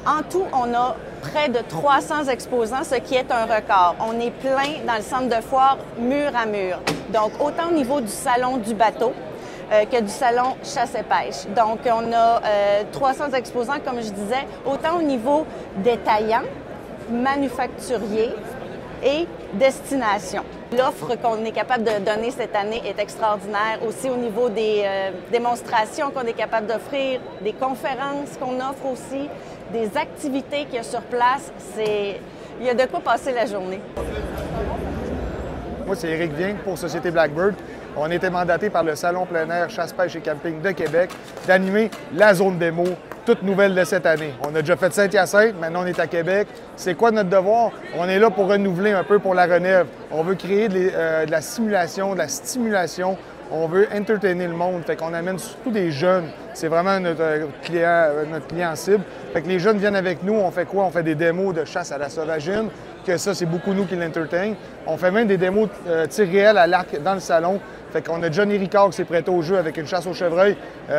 En tout, on a près de 300 exposants, ce qui est un record. On est plein dans le centre de foire, mur à mur. Donc, autant au niveau du salon du bateau que du salon chasse et pêche. Donc, on a 300 exposants, comme je disais, autant au niveau détaillant, manufacturier et destination. L'offre qu'on est capable de donner cette année est extraordinaire. Aussi au niveau des démonstrations qu'on est capable d'offrir, des conférences qu'on offre aussi, des activités qu'il y a sur place. Il y a de quoi passer la journée. Moi, c'est Éric Vieng pour Société Blackbird. On a été mandaté par le Salon plein air chasse, pêche et camping de Québec d'animer la zone démo, toute nouvelle de cette année. On a déjà fait Saint-Hyacinthe, maintenant on est à Québec. C'est quoi notre devoir? On est là pour renouveler un peu pour la relève. On veut créer de la simulation, de la stimulation. On veut entertainer le monde. Fait qu'on amène surtout des jeunes. C'est vraiment notre client cible. Fait que les jeunes viennent avec nous. On fait quoi? On fait des démos de chasse à la sauvagine, que ça, c'est beaucoup nous qui l'entertain. On fait même des démos de tir réel à l'arc dans le salon. Fait qu'on a Johnny Ricard qui s'est prêté au jeu avec une chasse au chevreuil.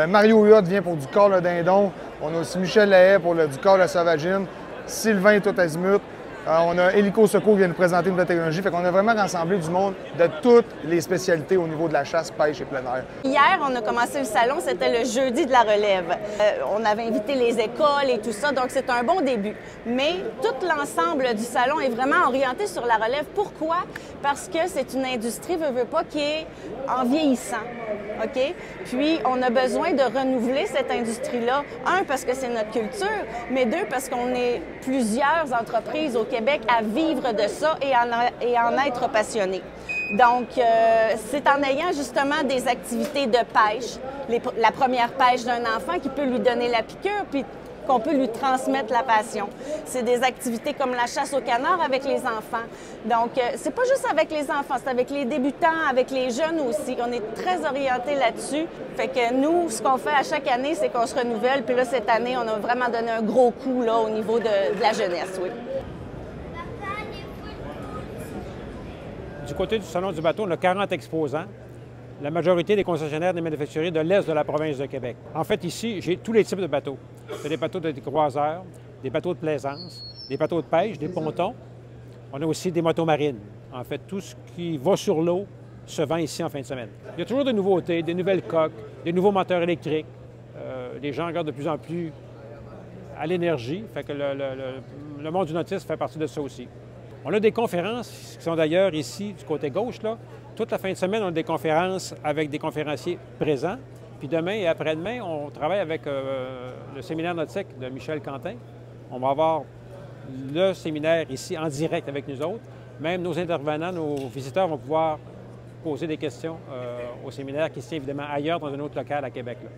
Mario Huot vient pour du corps le dindon. On a aussi Michel Lahaye pour du corps la sauvagine. Sylvain tout azimut. On a Hélico Secours qui vient nous présenter une nouvelle technologie. Fait qu'on a vraiment rassemblé du monde de toutes les spécialités au niveau de la chasse, pêche et plein air. Hier, on a commencé le salon, c'était le jeudi de la relève. On avait invité les écoles et tout ça, donc c'est un bon début. Mais tout l'ensemble du salon est vraiment orienté sur la relève. Pourquoi? Parce que c'est une industrie, veut pas, qui est en vieillissant. OK? Puis, on a besoin de renouveler cette industrie-là. Un, parce que c'est notre culture, mais deux, parce qu'on est plusieurs entreprises au Québec à vivre de ça et en être passionnés. Donc, c'est en ayant justement des activités de pêche, la première pêche d'un enfant qui peut lui donner la piqûre, puis qu'on peut lui transmettre la passion. C'est des activités comme la chasse au canard avec les enfants. Donc, c'est pas juste avec les enfants, c'est avec les débutants, avec les jeunes aussi. On est très orientés là-dessus. Fait que nous, ce qu'on fait à chaque année, c'est qu'on se renouvelle. Puis là, cette année, on a vraiment donné un gros coup là, au niveau de la jeunesse, oui. Du côté du Salon du bateau, on a 40 exposants. La majorité des concessionnaires des manufacturiers de l'Est de la province de Québec. En fait, ici, j'ai tous les types de bateaux. C'est des bateaux de croiseurs, des bateaux de plaisance, des bateaux de pêche, des pontons. On a aussi des motos marines. En fait, tout ce qui va sur l'eau se vend ici en fin de semaine. Il y a toujours des nouveautés, des nouvelles coques, des nouveaux moteurs électriques. Les gens regardent de plus en plus à l'énergie. Fait que le monde du nautisme fait partie de ça aussi. On a des conférences qui sont d'ailleurs ici, du côté gauche, là. Toute la fin de semaine, on a des conférences avec des conférenciers présents. Puis demain et après-demain, on travaille avec le séminaire nautique de Michel Quentin. On va avoir le séminaire ici en direct avec nous autres. Même nos intervenants, nos visiteurs vont pouvoir poser des questions au séminaire qui se tient évidemment ailleurs dans un autre local à Québec, là.